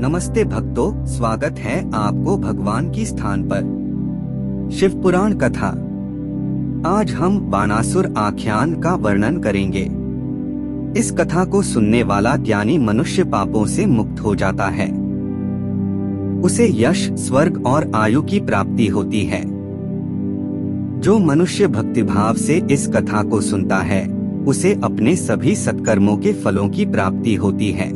नमस्ते भक्तों, स्वागत है आपको भगवान की स्थान पर। शिव पुराण कथा। आज हम बाणासुर आख्यान का वर्णन करेंगे। इस कथा को सुनने वाला ज्ञानी मनुष्य पापों से मुक्त हो जाता है। उसे यश, स्वर्ग और आयु की प्राप्ति होती है। जो मनुष्य भक्तिभाव से इस कथा को सुनता है, उसे अपने सभी सत्कर्मों के फलों की प्राप्ति होती है।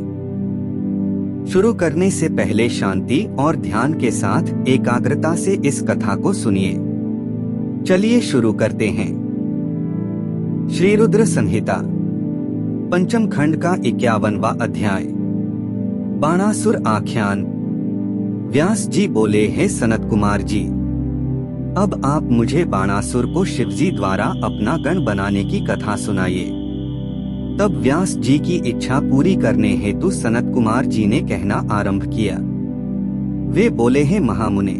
शुरू करने से पहले शांति और ध्यान के साथ एकाग्रता से इस कथा को सुनिए। चलिए शुरू करते हैं। श्री रुद्र संहिता पंचम खंड का 51वां अध्याय। बाणासुर आख्यान। व्यास जी बोले, हे सनत कुमार जी, अब आप मुझे बाणासुर को शिवजी द्वारा अपना गण बनाने की कथा सुनाइए। तब व्यास जी की इच्छा पूरी करने हेतु सनत कुमार जी ने कहना आरंभ किया। वे बोले, हैं महामुने,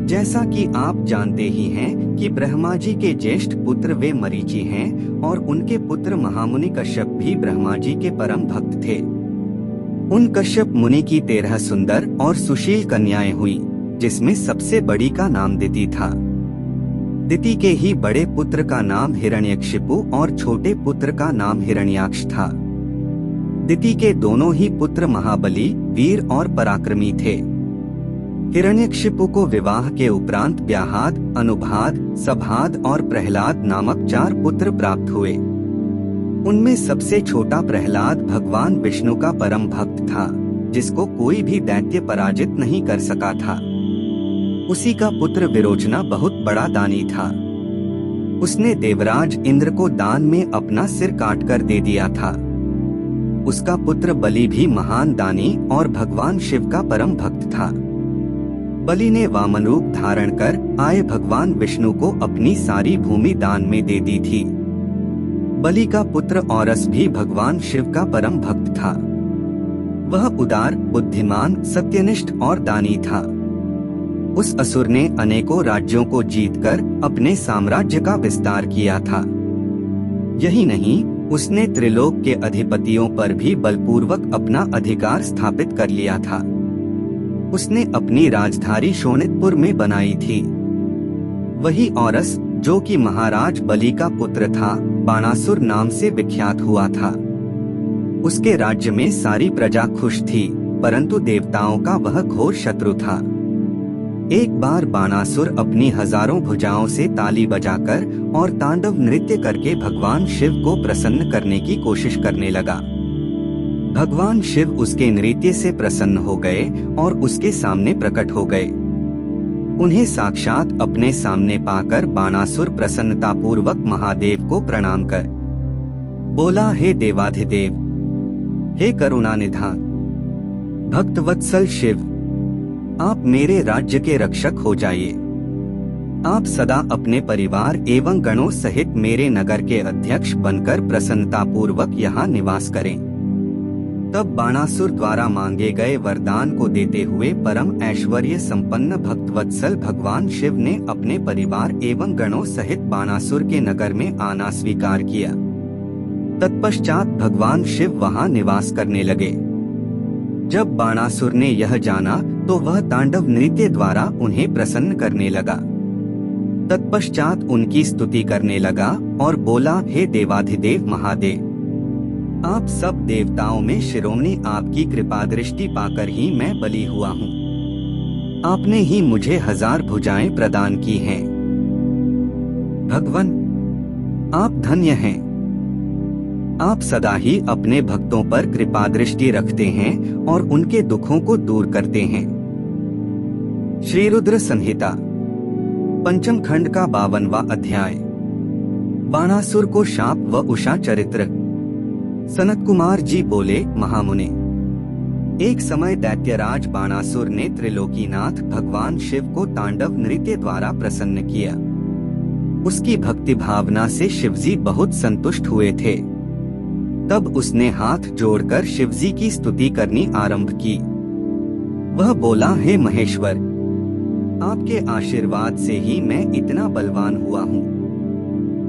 जैसा कि आप जानते ही हैं कि ब्रह्मा जी के ज्येष्ठ पुत्र वे मरीचि हैं और उनके पुत्र महामुनि कश्यप भी ब्रह्मा जी के परम भक्त थे। उन कश्यप मुनि की 13 सुंदर और सुशील कन्याएं हुई, जिसमें सबसे बड़ी का नाम दिति था। दिति के ही बड़े पुत्र का नाम हिरण्यकशिपु और छोटे पुत्र का नाम हिरण्याक्ष था। दिति के दोनों ही पुत्र महाबली, वीर और पराक्रमी थे। हिरण्यकशिपु को विवाह के उपरांत व्याहाद, अनुभाद, सभाद और प्रहलाद नामक 4 पुत्र प्राप्त हुए। उनमें सबसे छोटा प्रहलाद भगवान विष्णु का परम भक्त था, जिसको कोई भी दैत्य पराजित नहीं कर सका था। उसी का पुत्र विरोचना बहुत बड़ा दानी था। उसने देवराज इंद्र को दान में अपना सिर काटकर दे दिया था। उसका पुत्र बलि भी महान दानी और भगवान शिव का परम भक्त था। बलि ने वामन रूप धारण कर आए भगवान विष्णु को अपनी सारी भूमि दान में दे दी थी। बलि का पुत्र औरस भी भगवान शिव का परम भक्त था। वह उदार, बुद्धिमान, सत्यनिष्ठ और दानी था। उस असुर ने अनेकों राज्यों को जीतकर अपने साम्राज्य का विस्तार किया था। यही नहीं, उसने त्रिलोक के अधिपतियों पर भी बलपूर्वक अपना अधिकार स्थापित कर लिया था। उसने अपनी राजधानी शोणितपुर में बनाई थी। वही औरस, जो कि महाराज बलि का पुत्र था, बाणासुर नाम से विख्यात हुआ था। उसके राज्य में सारी प्रजा खुश थी, परंतु देवताओं का वह घोर शत्रु था। एक बार बाणासुर अपनी हजारों भुजाओं से ताली बजाकर और तांडव नृत्य करके भगवान शिव को प्रसन्न करने की कोशिश करने लगा। भगवान शिव उसके नृत्य से प्रसन्न हो गए और उसके सामने प्रकट हो गए। उन्हें साक्षात अपने सामने पाकर बाणासुर प्रसन्नतापूर्वक महादेव को प्रणाम कर बोला, हे देवाधिदेव, हे करुणानिधान, भक्तवत्सल शिव, आप मेरे राज्य के रक्षक हो जाइए। आप सदा अपने परिवार एवं गणों सहित मेरे नगर के अध्यक्ष बनकर प्रसन्नतापूर्वक यहाँ निवास करें। तब बाणासुर द्वारा मांगे गए वरदान को देते हुए परम ऐश्वर्य संपन्न भक्तवत्सल भगवान शिव ने अपने परिवार एवं गणों सहित बाणासुर के नगर में आना स्वीकार किया। तत्पश्चात भगवान शिव वहाँ निवास करने लगे। जब बाणासुर ने यह जाना तो वह तांडव नृत्य द्वारा उन्हें प्रसन्न करने लगा। तत्पश्चात उनकी स्तुति करने लगा और बोला, हे देवाधिदेव महादेव, आप सब देवताओं में शिरोमणि, आपकी कृपा दृष्टि पाकर ही मैं बलि हुआ हूँ। आपने ही मुझे 1000 भुजाएं प्रदान की हैं। भगवान, आप धन्य हैं। आप सदा ही अपने भक्तों पर कृपा दृष्टि रखते हैं और उनके दुखों को दूर करते हैं। श्री रुद्र संहिता पंचम खंड का 52वां अध्याय। बाणासुर को शाप व उषा चरित्र। सनत कुमार जी बोले, महामुने, एक समय दैत्यराज बाणासुर ने त्रिलोकीनाथ भगवान शिव को तांडव नृत्य द्वारा प्रसन्न किया। उसकी भक्ति भावना से शिवजी बहुत संतुष्ट हुए थे। तब उसने हाथ जोड़कर शिवजी की स्तुति करनी आरंभ की। वह बोला, हे महेश्वर, आपके आशीर्वाद से ही मैं इतना बलवान हुआ हूँ।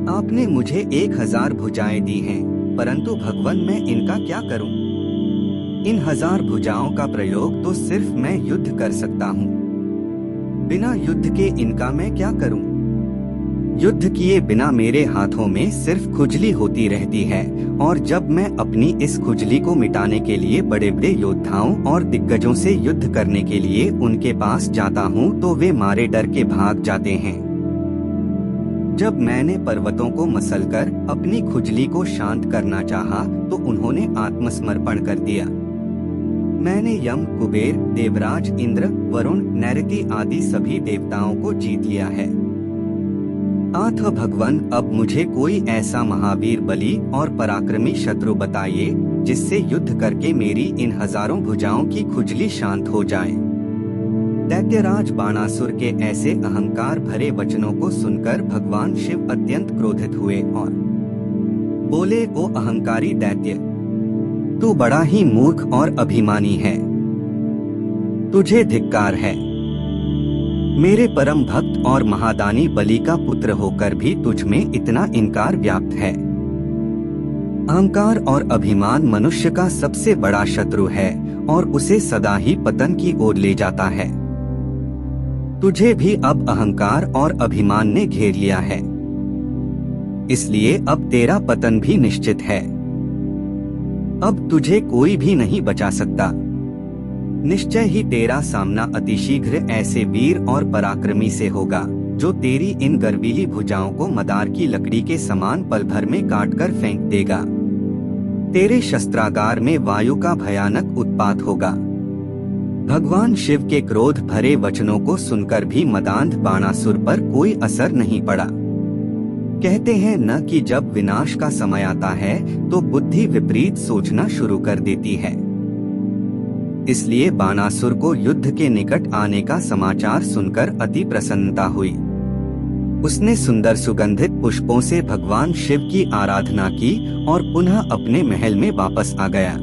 आपने मुझे 1000 भुजाएं दी हैं, परंतु भगवान मैं इनका क्या करूं? इन 1000 भुजाओं का प्रयोग तो सिर्फ मैं युद्ध कर सकता हूँ। बिना युद्ध के इनका मैं क्या करूँ? युद्ध किए बिना मेरे हाथों में सिर्फ खुजली होती रहती है, और जब मैं अपनी इस खुजली को मिटाने के लिए बड़े बड़े योद्धाओं और दिग्गजों से युद्ध करने के लिए उनके पास जाता हूँ तो वे मारे डर के भाग जाते हैं। जब मैंने पर्वतों को मसलकर अपनी खुजली को शांत करना चाहा तो उन्होंने आत्मसमर्पण कर दिया। मैंने यम, कुबेर, देवराज, इंद्र, वरुण, नैऋति आदि सभी देवताओं को जीत लिया है। आथ भगवान, अब मुझे कोई ऐसा महावीर बलि और पराक्रमी शत्रु बताइए जिससे युद्ध करके मेरी इन 1000 भुजाओं की खुजली शांत हो जाए। दैत्यराज बाणासुर के ऐसे अहंकार भरे वचनों को सुनकर भगवान शिव अत्यंत क्रोधित हुए और बोले, ओ अहंकारी दैत्य, तू बड़ा ही मूर्ख और अभिमानी है। तुझे धिक्कार है। मेरे परम भक्त और महादानी बलि का पुत्र होकर भी तुझ में इतना इनकार व्याप्त है। अहंकार और अभिमान मनुष्य का सबसे बड़ा शत्रु है और उसे सदा ही पतन की ओर ले जाता है। तुझे भी अब अहंकार और अभिमान ने घेर लिया है, इसलिए अब तेरा पतन भी निश्चित है। अब तुझे कोई भी नहीं बचा सकता। निश्चय ही तेरा सामना अतिशीघ्र ऐसे वीर और पराक्रमी से होगा जो तेरी इन गर्वीली भुजाओं को मदार की लकड़ी के समान पल भर में काटकर फेंक देगा। तेरे शस्त्रागार में वायु का भयानक उत्पात होगा। भगवान शिव के क्रोध भरे वचनों को सुनकर भी मदांध बाणासुर पर कोई असर नहीं पड़ा। कहते हैं न कि जब विनाश का समय आता है तो बुद्धि विपरीत सोचना शुरू कर देती है। इसलिए बाणासुर को युद्ध के निकट आने का समाचार सुनकर अति प्रसन्नता हुई। उसने सुंदर सुगंधित पुष्पों से भगवान शिव की आराधना की और पुनः अपने महल में वापस आ गया।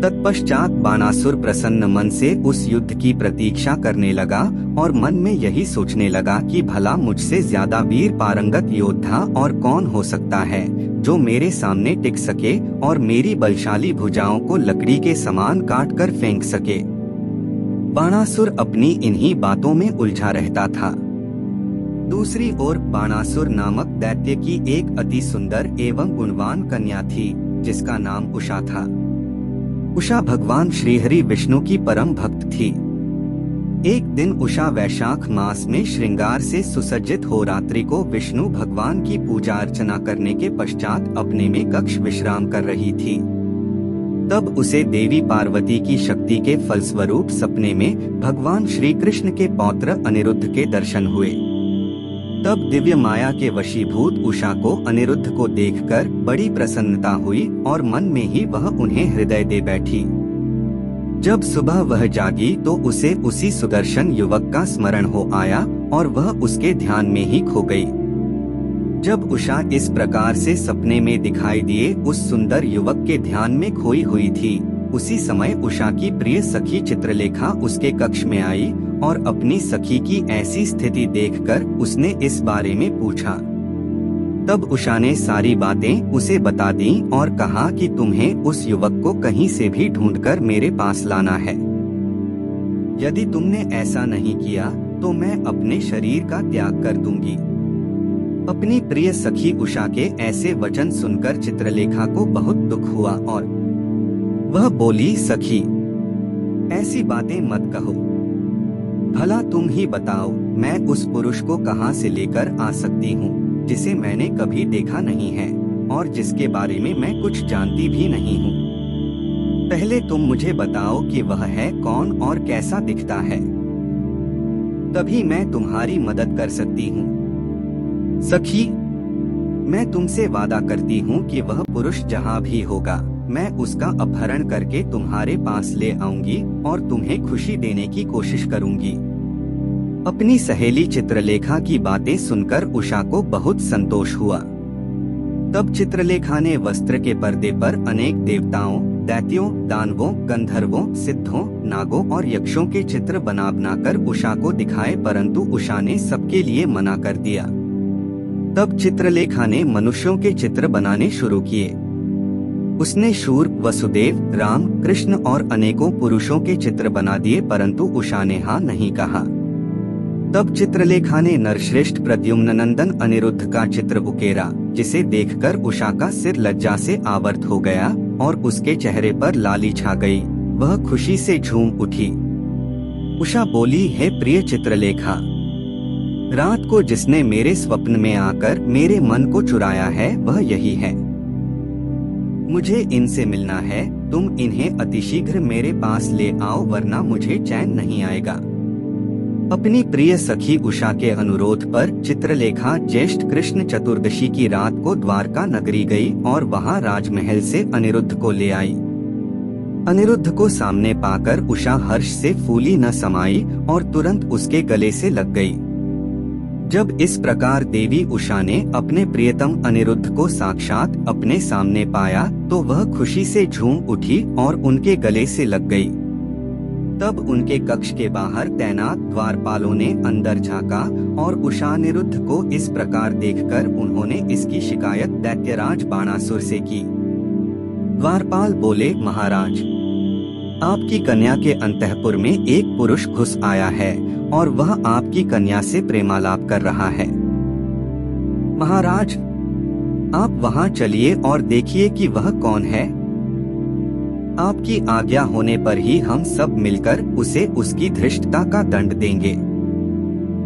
तत्पश्चात बाणासुर प्रसन्न मन से उस युद्ध की प्रतीक्षा करने लगा और मन में यही सोचने लगा कि भला मुझसे ज्यादा वीर पारंगत योद्धा और कौन हो सकता है जो मेरे सामने टिक सके और मेरी बलशाली भुजाओं को लकड़ी के समान काट कर फेंक सके। बाणासुर अपनी इन्हीं बातों में उलझा रहता था। दूसरी ओर बाणासुर नामक दैत्य की एक अति सुंदर एवं गुणवान कन्या थी जिसका नाम उषा था। उषा भगवान श्रीहरि विष्णु की परम भक्त थी। एक दिन उषा वैशाख मास में श्रृंगार से सुसज्जित हो रात्रि को विष्णु भगवान की पूजा अर्चना करने के पश्चात अपने में कक्ष विश्राम कर रही थी। तब उसे देवी पार्वती की शक्ति के फलस्वरूप सपने में भगवान श्री कृष्ण के पौत्र अनिरुद्ध के दर्शन हुए। तब दिव्य माया के वशीभूत उषा को अनिरुद्ध को देखकर बड़ी प्रसन्नता हुई और मन में ही वह उन्हें हृदय दे बैठी। जब सुबह वह जागी तो उसे उसी सुदर्शन युवक का स्मरण हो आया और वह उसके ध्यान में ही खो गई। जब उषा इस प्रकार से सपने में दिखाई दिए उस सुंदर युवक के ध्यान में खोई हुई थी, उसी समय उषा की प्रिय सखी चित्रलेखा उसके कक्ष में आई और अपनी सखी की ऐसी स्थिति देखकर उसने इस बारे में पूछा। तब उषा ने सारी बातें उसे बता दी और कहा कि तुम्हें उस युवक को कहीं से भी ढूंढकर मेरे पास लाना है। यदि तुमने ऐसा नहीं किया तो मैं अपने शरीर का त्याग कर दूंगी। अपनी प्रिय सखी उषा के ऐसे वचन सुनकर चित्रलेखा को बहुत दुख हुआ और वह बोली, सखी ऐसी बातें मत कहो। भला तुम ही बताओ मैं उस पुरुष को कहां से लेकर आ सकती हूँ जिसे मैंने कभी देखा नहीं है और जिसके बारे में मैं कुछ जानती भी नहीं हूँ। पहले तुम मुझे बताओ कि वह है कौन और कैसा दिखता है, तभी मैं तुम्हारी मदद कर सकती हूँ। सखी, मैं तुमसे वादा करती हूँ कि वह पुरुष जहाँ भी होगा मैं उसका अपहरण करके तुम्हारे पास ले आऊंगी और तुम्हें खुशी देने की कोशिश करूंगी। अपनी सहेली चित्रलेखा की बातें सुनकर उषा को बहुत संतोष हुआ। तब चित्रलेखा ने वस्त्र के पर्दे पर अनेक देवताओं, दैत्यों, दानवों, गंधर्वों, सिद्धों, नागों और यक्षों के चित्र बनाकर उषा को दिखाए, परंतु उषा ने सबके लिए मना कर दिया। तब चित्रलेखा ने मनुष्यों के चित्र बनाने शुरू किए। उसने शूर, वसुदेव, राम, कृष्ण और अनेकों पुरुषों के चित्र बना दिए, परंतु उषा ने हाँ नहीं कहा। तब चित्रलेखा ने नरश्रेष्ठ प्रद्युम्न नंदन अनिरुद्ध का चित्र उकेरा, जिसे देखकर उषा का सिर लज्जा से आवर्त हो गया और उसके चेहरे पर लाली छा गई। वह खुशी से झूम उठी। उषा बोली, हे प्रिय चित्रलेखा, रात को जिसने मेरे स्वप्न में आकर मेरे मन को चुराया है वह यही है। मुझे इनसे मिलना है, तुम इन्हें अतिशीघ्र मेरे पास ले आओ, वरना मुझे चैन नहीं आएगा। अपनी प्रिय सखी उषा के अनुरोध पर चित्रलेखा ज्येष्ठ कृष्ण चतुर्दशी की रात को द्वारका नगरी गई और वहां राजमहल से अनिरुद्ध को ले आई। अनिरुद्ध को सामने पाकर उषा हर्ष से फूली न समाई और तुरंत उसके गले से लग गई। जब इस प्रकार देवी उषा ने अपने प्रियतम अनिरुद्ध को साक्षात अपने सामने पाया तो वह खुशी से झूम उठी और उनके गले से लग गई। तब उनके कक्ष के बाहर तैनात द्वारपालों ने अंदर झांका और उषा अनिरुद्ध को इस प्रकार देखकर उन्होंने इसकी शिकायत दैत्यराज बाणासुर से की। द्वारपाल बोले, महाराज, आपकी कन्या के अंतःपुर में एक पुरुष घुस आया है और वह आपकी कन्या से प्रेमालाप कर रहा है। महाराज, आप वहां चलिए और देखिए कि वह कौन है। आपकी आज्ञा होने पर ही हम सब मिलकर उसे उसकी धृष्टता का दंड देंगे।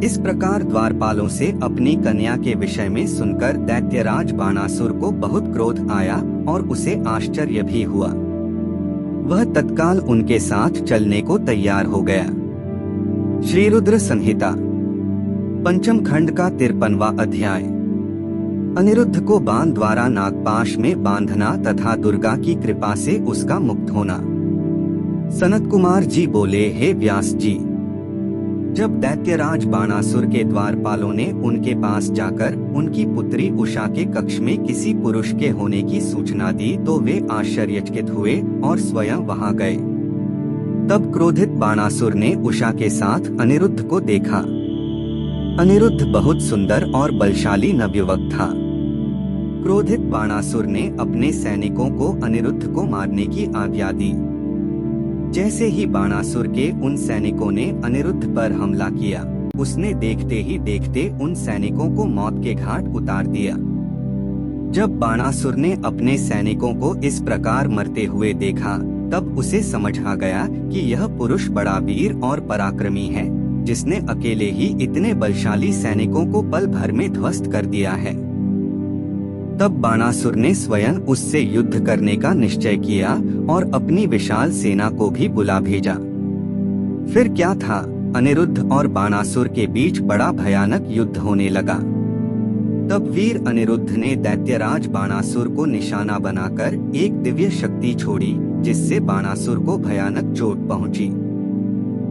इस प्रकार द्वारपालों से अपनी कन्या के विषय में सुनकर दैत्यराज बाणासुर को बहुत क्रोध आया और उसे आश्चर्य भी हुआ। वह तत्काल उनके साथ चलने को तैयार हो गया। श्री रुद्र संहिता पंचम खंड का 53वां अध्याय। अनिरुद्ध को बाण द्वारा नागपाश में बांधना तथा दुर्गा की कृपा से उसका मुक्त होना। सनत कुमार जी बोले, हे व्यास जी, जब दैत्यराज बाणासुर के द्वारपालों ने उनके पास जाकर उनकी पुत्री उषा के कक्ष में किसी पुरुष के होने की सूचना दी तो वे आश्चर्यचकित हुए और स्वयं वहां गए। तब क्रोधित बाणासुर ने उषा के साथ अनिरुद्ध को देखा। अनिरुद्ध बहुत सुंदर और बलशाली नवयुवक था। क्रोधित बाणासुर ने अपने सैनिकों को अनिरुद्ध को मारने की आज्ञा दी। जैसे ही बाणासुर के उन सैनिकों ने अनिरुद्ध पर हमला किया, उसने देखते ही देखते उन सैनिकों को मौत के घाट उतार दिया। जब बाणासुर ने अपने सैनिकों को इस प्रकार मरते हुए देखा, तब उसे समझ आ गया कि यह पुरुष बड़ा वीर और पराक्रमी है, जिसने अकेले ही इतने बलशाली सैनिकों को पल भर में ध्वस्त कर दिया है। तब बाणासुर ने स्वयं उससे युद्ध करने का निश्चय किया और अपनी विशाल सेना को भी बुला भेजा। फिर क्या था, अनिरुद्ध और बाणासुर के बीच बड़ा भयानक युद्ध होने लगा। तब वीर अनिरुद्ध ने दैत्यराज बाणासुर को निशाना बनाकर एक दिव्य शक्ति छोड़ी, जिससे बाणासुर को भयानक चोट पहुंची।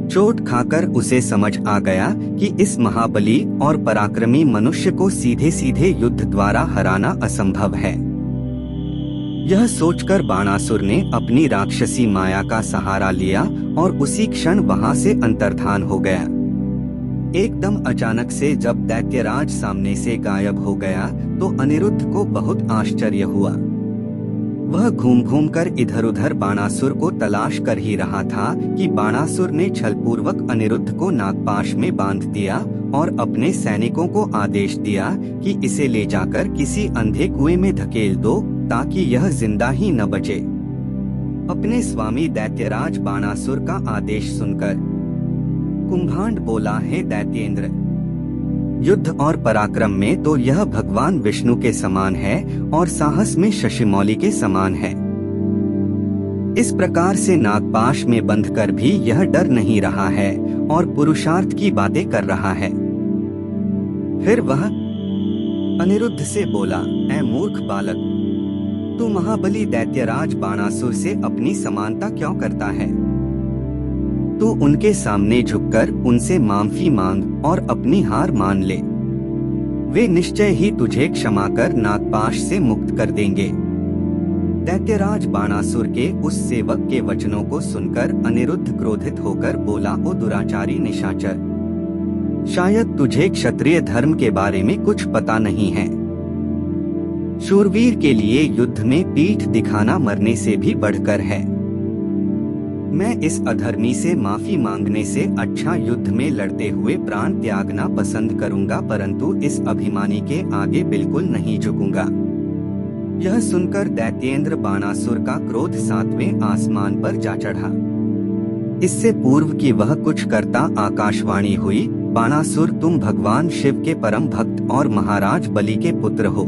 चोट खाकर उसे समझ आ गया कि इस महाबली और पराक्रमी मनुष्य को सीधे सीधे युद्ध द्वारा हराना असंभव है। यह सोचकर बाणासुर ने अपनी राक्षसी माया का सहारा लिया और उसी क्षण वहां से अंतर्धान हो गया। एकदम अचानक से जब दैत्यराज सामने से गायब हो गया तो अनिरुद्ध को बहुत आश्चर्य हुआ। वह घूम घूम कर इधर उधर बाणासुर को तलाश कर ही रहा था कि बाणासुर ने छलपूर्वक अनिरुद्ध को नागपाश में बांध दिया और अपने सैनिकों को आदेश दिया कि इसे ले जाकर किसी अंधे कुएं में धकेल दो, ताकि यह जिंदा ही न बचे। अपने स्वामी दैत्यराज बाणासुर का आदेश सुनकर कुंभांड बोला, हे दैत्येंद्र, युद्ध और पराक्रम में तो यह भगवान विष्णु के समान है और साहस में शशिमौली के समान है। इस प्रकार से नागपाश में बंधकर भी यह डर नहीं रहा है और पुरुषार्थ की बातें कर रहा है। फिर वह अनिरुद्ध से बोला, ऐ मूर्ख बालक, तू महाबली दैत्यराज बाणासुर से अपनी समानता क्यों करता है? तू उनके सामने झुककर उनसे माफी मांग और अपनी हार मान ले। वे निश्चय ही तुझे क्षमा कर नागपाश से मुक्त कर देंगे। दैत्यराज बाणासुर के उस सेवक के वचनों को सुनकर अनिरुद्ध क्रोधित होकर बोला, ओ दुराचारी निशाचर, शायद तुझे क्षत्रिय धर्म के बारे में कुछ पता नहीं है। शूरवीर के लिए युद्ध में पीठ दिखाना मरने से भी बढ़कर है। मैं इस अधर्मी से माफी मांगने से अच्छा युद्ध में लड़ते हुए प्राण त्यागना पसंद करूंगा, परंतु इस अभिमानी के आगे बिल्कुल नहीं झुकूंगा। यह सुनकर दैत्येंद्र बाणासुर का क्रोध 7वें आसमान पर जा चढ़ा। इससे पूर्व कि वह कुछ करता आकाशवाणी हुई, बाणासुर, तुम भगवान शिव के परम भक्त और महाराज बलि के पुत्र हो।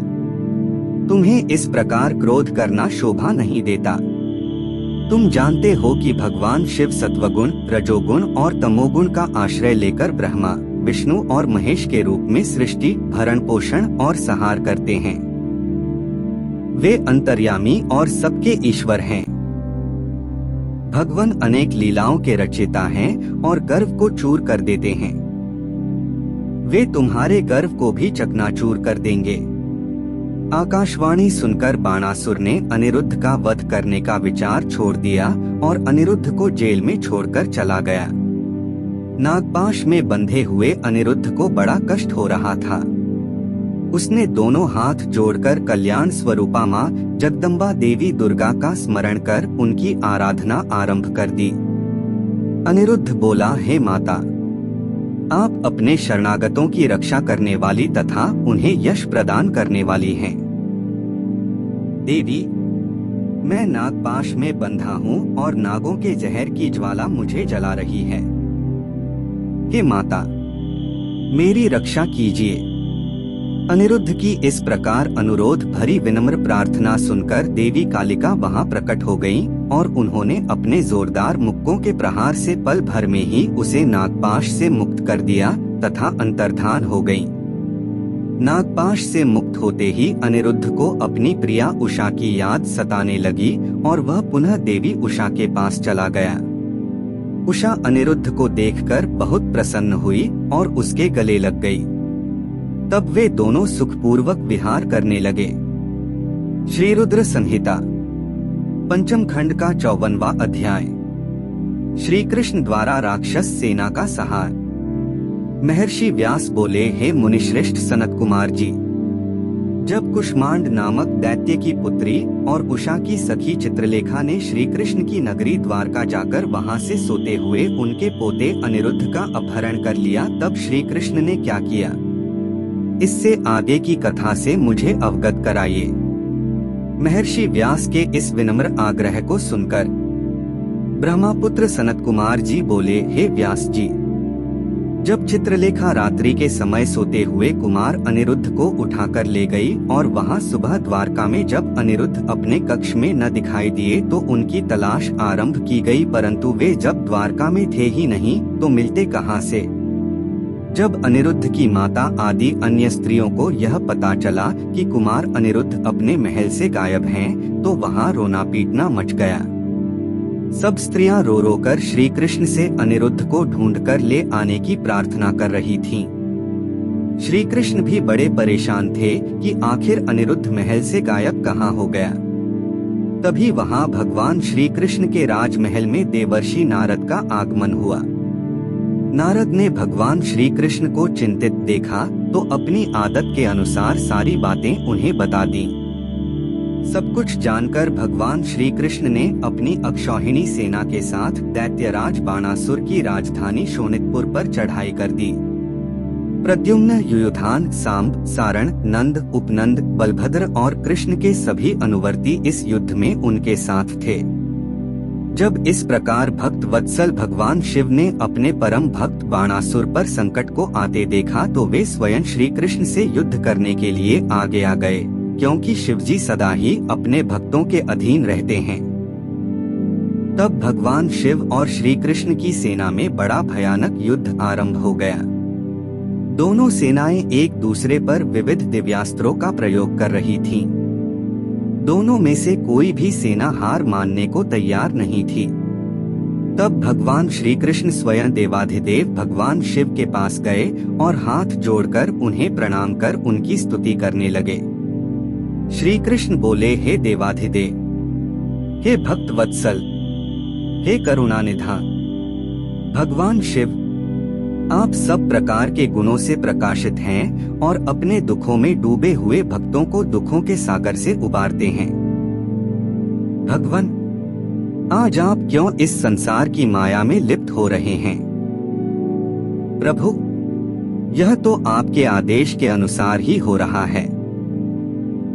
तुम्हें इस प्रकार क्रोध करना शोभा नहीं देता। तुम जानते हो कि भगवान शिव सत्वगुण, रजोगुण और तमोगुण का आश्रय लेकर ब्रह्मा, विष्णु और महेश के रूप में सृष्टि, भरण पोषण और संहार करते हैं। वे अंतर्यामी और सबके ईश्वर हैं। भगवान अनेक लीलाओं के रचयिता हैं और गर्व को चूर कर देते हैं। वे तुम्हारे गर्व को भी चकनाचूर कर देंगे। आकाशवाणी सुनकर बाणासुर ने अनिरुद्ध का वध करने का विचार छोड़ दिया और अनिरुद्ध को जेल में छोड़कर चला गया। नागपाश में बंधे हुए अनिरुद्ध को बड़ा कष्ट हो रहा था। उसने दोनों हाथ जोड़कर कल्याण स्वरूपा माँ जगदम्बा देवी दुर्गा का स्मरण कर उनकी आराधना आरंभ कर दी। अनिरुद्ध बोला, हे माता, आप अपने शरणागतों की रक्षा करने वाली तथा उन्हें यश प्रदान करने वाली हैं। देवी, मैं नागपाश में बंधा हूँ और नागों के जहर की ज्वाला मुझे जला रही है। हे माता, मेरी रक्षा कीजिए। अनिरुद्ध की इस प्रकार अनुरोध भरी विनम्र प्रार्थना सुनकर देवी कालिका वहां प्रकट हो गईं और उन्होंने अपने जोरदार मुक्कों के प्रहार से पल भर में ही उसे नागपाश से मुक्त कर दिया तथा अंतर्धान हो गईं। नागपाश से मुक्त होते ही अनिरुद्ध को अपनी प्रिया उषा की याद सताने लगी और वह पुनः देवी उषा के पास चला गया। उषा अनिरुद्ध को देखकर बहुत प्रसन्न हुई और उसके गले लग गई। तब वे दोनों सुखपूर्वक विहार करने लगे। श्री रुद्र संहिता पंचम खंड का 54वां अध्याय। श्री कृष्ण द्वारा राक्षस सेना का संहार। महर्षि व्यास बोले, हे मुनिश्रेष्ठ सनत कुमार जी, जब कुष्मांड नामक दैत्य की पुत्री और उषा की सखी चित्रलेखा ने श्री कृष्ण की नगरी द्वारका जाकर वहां से सोते हुए उनके पोते अनिरुद्ध का अपहरण कर लिया, तब श्री कृष्ण ने क्या किया, इससे आगे की कथा से मुझे अवगत कराइए। महर्षि व्यास के इस विनम्र आग्रह को सुनकर ब्रह्मापुत्र सनत कुमार जी बोले, हे व्यास जी, जब चित्रलेखा रात्रि के समय सोते हुए कुमार अनिरुद्ध को उठाकर ले गई और वहां सुबह द्वारका में जब अनिरुद्ध अपने कक्ष में न दिखाई दिए तो उनकी तलाश आरंभ की गई, परंतु वे जब द्वारका में थे ही नहीं तो मिलते कहां से। जब अनिरुद्ध की माता आदि अन्य स्त्रियों को यह पता चला कि कुमार अनिरुद्ध अपने महल से गायब हैं, तो वहां रोना पीटना मच गया। सब स्त्रियां रो रो कर श्री कृष्ण से अनिरुद्ध को ढूंढकर ले आने की प्रार्थना कर रही थीं। श्री कृष्ण भी बड़े परेशान थे कि आखिर अनिरुद्ध महल से गायब कहाँ हो गया। तभी वहां भगवान श्री कृष्ण के राजमहल में देवर्षि नारद का आगमन हुआ। नारद ने भगवान श्री कृष्ण को चिंतित देखा तो अपनी आदत के अनुसार सारी बातें उन्हें बता दी। सब कुछ जानकर भगवान श्री कृष्ण ने अपनी अक्षौहिणी सेना के साथ दैत्यराज बाणासुर की राजधानी शोणितपुर पर चढ़ाई कर दी। प्रद्युम्न, युयुधान, सांब, सारण, नंद, उपनंद, बलभद्र और कृष्ण के सभी अनुवर्ती इस युद्ध में उनके साथ थे। जब इस प्रकार भक्त वत्सल भगवान शिव ने अपने परम भक्त बाणासुर पर संकट को आते देखा तो वे स्वयं श्री कृष्ण से युद्ध करने के लिए आगे आ गए, क्योंकि शिवजी सदा ही अपने भक्तों के अधीन रहते हैं। तब भगवान शिव और श्री कृष्ण की सेना में बड़ा भयानक युद्ध आरंभ हो गया। दोनों सेनाएं एक दूसरे पर विविध दिव्यास्त्रों का प्रयोग कर रही थीं। दोनों में से कोई भी सेना हार मानने को तैयार नहीं थी। तब भगवान श्री कृष्ण स्वयं देवाधिदेव भगवान शिव के पास गए और हाथ जोड़कर उन्हें प्रणाम कर उनकी स्तुति करने लगे। श्री कृष्ण बोले, हे देवाधिदेव, हे भक्त वत्सल, हे करुणानिधान भगवान शिव, आप सब प्रकार के गुणों से प्रकाशित हैं और अपने दुखों में डूबे हुए भक्तों को दुखों के सागर से उबारते हैं। भगवान, आज आप क्यों इस संसार की माया में लिप्त हो रहे हैं? प्रभु, यह तो आपके आदेश के अनुसार ही हो रहा है।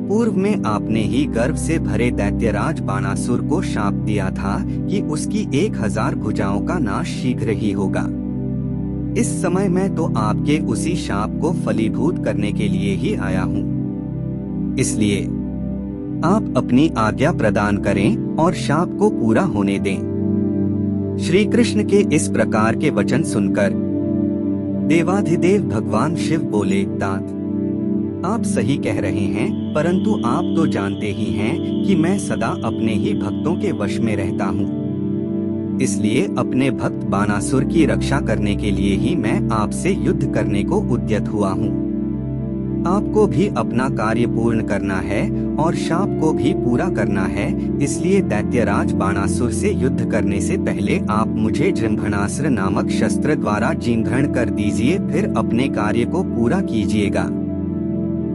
पूर्व में आपने ही गर्व से भरे दैत्यराज बाणासुर को शाप दिया था कि उसकी 1000 भुजाओं का नाश शीघ्र ही होगा। इस समय मैं तो आपके उसी शाप को फलीभूत करने के लिए ही आया हूँ। इसलिए आप अपनी आज्ञा प्रदान करें और शाप को पूरा होने दें। श्री कृष्ण के इस प्रकार के वचन सुनकर देवाधिदेव भगवान शिव बोले, तात, आप सही कह रहे हैं, परंतु आप तो जानते ही हैं कि मैं सदा अपने ही भक्तों के वश में रहता हूँ। इसलिए अपने भक्त बाणासुर की रक्षा करने के लिए ही मैं आपसे युद्ध करने को उद्यत हुआ हूँ। आपको भी अपना कार्य पूर्ण करना है और शाप को भी पूरा करना है। इसलिए दैत्यराज बाणासुर से युद्ध करने से पहले आप मुझे जृंभणास्त्र नामक शस्त्र द्वारा जिंघण कर दीजिए, फिर अपने कार्य को पूरा कीजिएगा।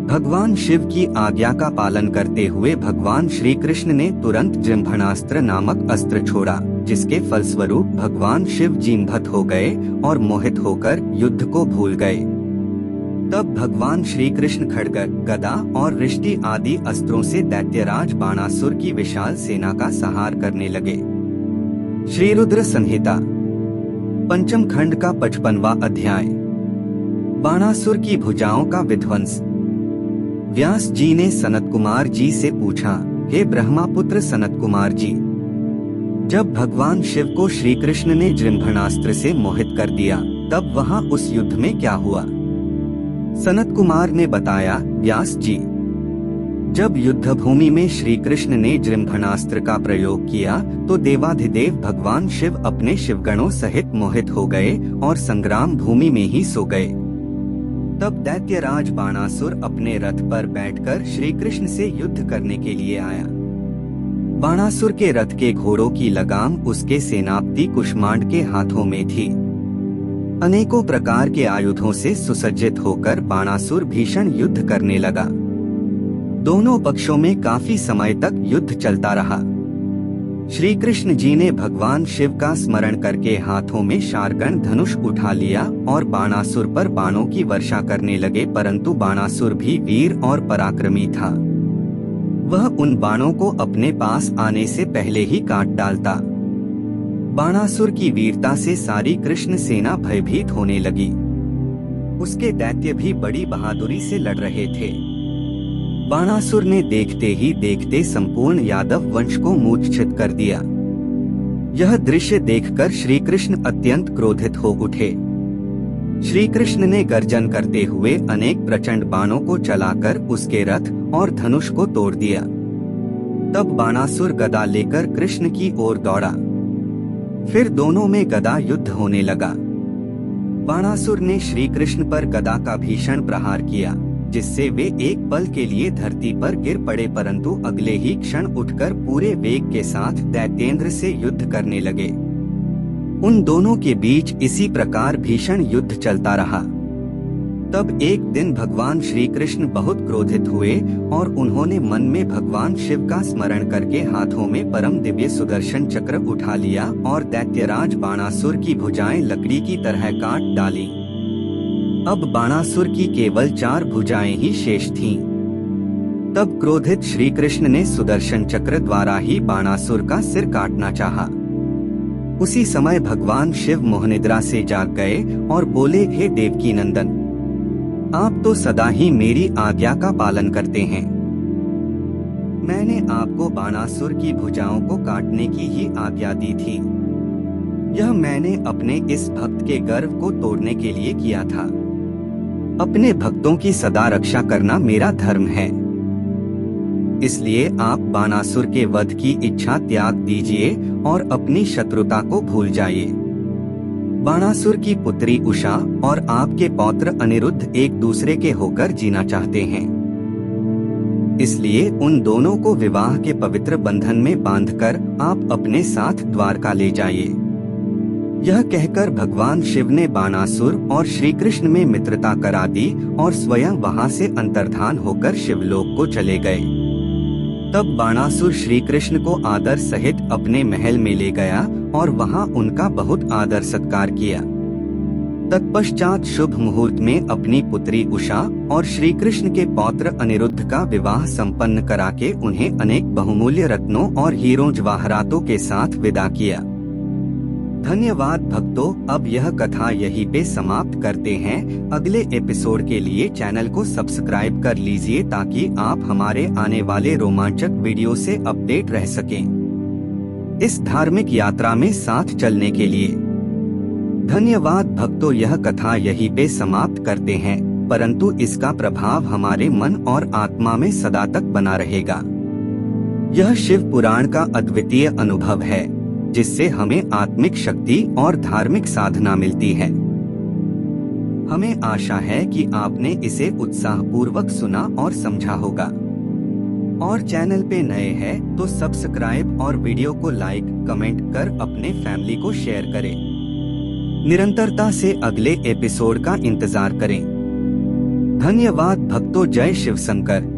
भगवान शिव की आज्ञा का पालन करते हुए भगवान श्री कृष्ण ने तुरंत जृंभणास्त्र नामक अस्त्र छोड़ा, जिसके फलस्वरूप भगवान शिव जिंभत हो गए और मोहित होकर युद्ध को भूल गए। तब भगवान श्री कृष्ण खड्ग, गदा और रिष्टि आदि अस्त्रों से दैत्यराज बाणासुर की विशाल सेना का संहार करने लगे। श्री रुद्र संहिता पंचम खंड का 55वां अध्याय। बाणासुर की भुजाओं का विध्वंस। व्यास जी ने सनत कुमार जी से पूछा, हे ब्रह्मापुत्र सनत कुमार जी, जब भगवान शिव को श्री कृष्ण ने जृंभणास्त्र से मोहित कर दिया, तब वहां उस युद्ध में क्या हुआ? सनत कुमार ने बताया, व्यास जी, जब युद्ध भूमि में श्री कृष्ण ने जृंभणास्त्र का प्रयोग किया तो देवाधिदेव भगवान शिव अपने शिवगणों सहित मोहित हो गए और संग्राम भूमि में ही सो गए। तब दैत्यराज बाणासुर अपने रथ पर बैठकर श्री कृष्ण से युद्ध करने के लिए आया। बाणासुर के रथ के घोड़ों की लगाम उसके सेनापति कुष्मांड के हाथों में थी। अनेकों प्रकार के आयुधों से सुसज्जित होकर बाणासुर भीषण युद्ध करने लगा। दोनों पक्षों में काफी समय तक युद्ध चलता रहा। श्री कृष्ण जी ने भगवान शिव का स्मरण करके हाथों में शार्गण धनुष उठा लिया और बाणासुर पर बाणों की वर्षा करने लगे, परंतु बाणासुर भी वीर और पराक्रमी था। वह उन बाणों को अपने पास आने से पहले ही काट डालता। बाणासुर की वीरता से सारी कृष्ण सेना भयभीत होने लगी। उसके दैत्य भी बड़ी बहादुरी से लड़ रहे थे। बाणासुर ने देखते ही देखते संपूर्ण यादव वंश को मूर्छित कर दिया। यह दृश्य देखकर श्री कृष्ण अत्यंत क्रोधित हो उठे। श्री कृष्ण ने गर्जन करते हुए अनेक प्रचंड बाणों को चलाकर उसके रथ और धनुष को तोड़ दिया। तब बाणासुर गदा लेकर कृष्ण की ओर दौड़ा। फिर दोनों में गदा युद्ध होने लगा। बाणासुर ने श्री कृष्ण पर गदा का भीषण प्रहार किया, जिससे वे एक पल के लिए धरती पर गिर पड़े, परंतु अगले ही क्षण उठकर पूरे वेग के साथ दैत्येंद्र से युद्ध करने लगे। उन दोनों के बीच इसी प्रकार भीषण युद्ध चलता रहा। तब एक दिन भगवान श्री कृष्ण बहुत क्रोधित हुए और उन्होंने मन में भगवान शिव का स्मरण करके हाथों में परम दिव्य सुदर्शन चक्र उठा लिया और दैत्यराज बाणासुर की भुजाएं लकड़ी की तरह काट डाली। अब बाणासुर की केवल 4 भुजाएं ही शेष थीं। तब क्रोधित श्री कृष्ण ने सुदर्शन चक्र द्वारा ही बाणासुर का सिर काटना चाहा। उसी समय भगवान शिव मोहनिद्रा से जाग गए और बोले, हे देवकी नंदन, आप तो सदा ही मेरी आज्ञा का पालन करते हैं। मैंने आपको बाणासुर की भुजाओं को काटने की ही आज्ञा दी थी। यह मैंने अपने इस भक्त के गर्व को तोड़ने के लिए किया था। अपने भक्तों की सदा रक्षा करना मेरा धर्म है। इसलिए आप बाणासुर के वध की इच्छा त्याग दीजिए और अपनी शत्रुता को भूल जाइए। बाणासुर की पुत्री उषा और आपके पौत्र अनिरुद्ध एक दूसरे के होकर जीना चाहते हैं। इसलिए उन दोनों को विवाह के पवित्र बंधन में बांधकर आप अपने साथ द्वारका ले जाइए। यह कहकर भगवान शिव ने बाणासुर और श्री कृष्ण में मित्रता करा दी और स्वयं वहां से अंतर्धान होकर शिवलोक को चले गए। तब बाणासुर श्री कृष्ण को आदर सहित अपने महल में ले गया और वहां उनका बहुत आदर सत्कार किया। तत्पश्चात शुभ मुहूर्त में अपनी पुत्री उषा और श्री कृष्ण के पौत्र अनिरुद्ध का विवाह संपन्न करा के उन्हें अनेक बहुमूल्य रत्नों और हीरों जवाहरातों के साथ विदा किया। धन्यवाद भक्तों, अब यह कथा यहीं पे समाप्त करते हैं। अगले एपिसोड के लिए चैनल को सब्सक्राइब कर लीजिए ताकि आप हमारे आने वाले रोमांचक वीडियो से अपडेट रह सकें इस धार्मिक यात्रा में साथ चलने के लिए। धन्यवाद भक्तों, यह कथा यहीं पे समाप्त करते हैं, परंतु इसका प्रभाव हमारे मन और आत्मा में सदा तक बना रहेगा। यह शिव पुराण का अद्वितीय अनुभव है जिससे हमें आत्मिक शक्ति और धार्मिक साधना मिलती है। हमें आशा है कि आपने इसे उत्साहपूर्वक सुना और समझा होगा। और चैनल पे नए हैं तो सब्सक्राइब और वीडियो को लाइक कमेंट कर अपने फैमिली को शेयर करें। निरंतरता से अगले एपिसोड का इंतजार करें। धन्यवाद भक्तों, जय शिव शंकर।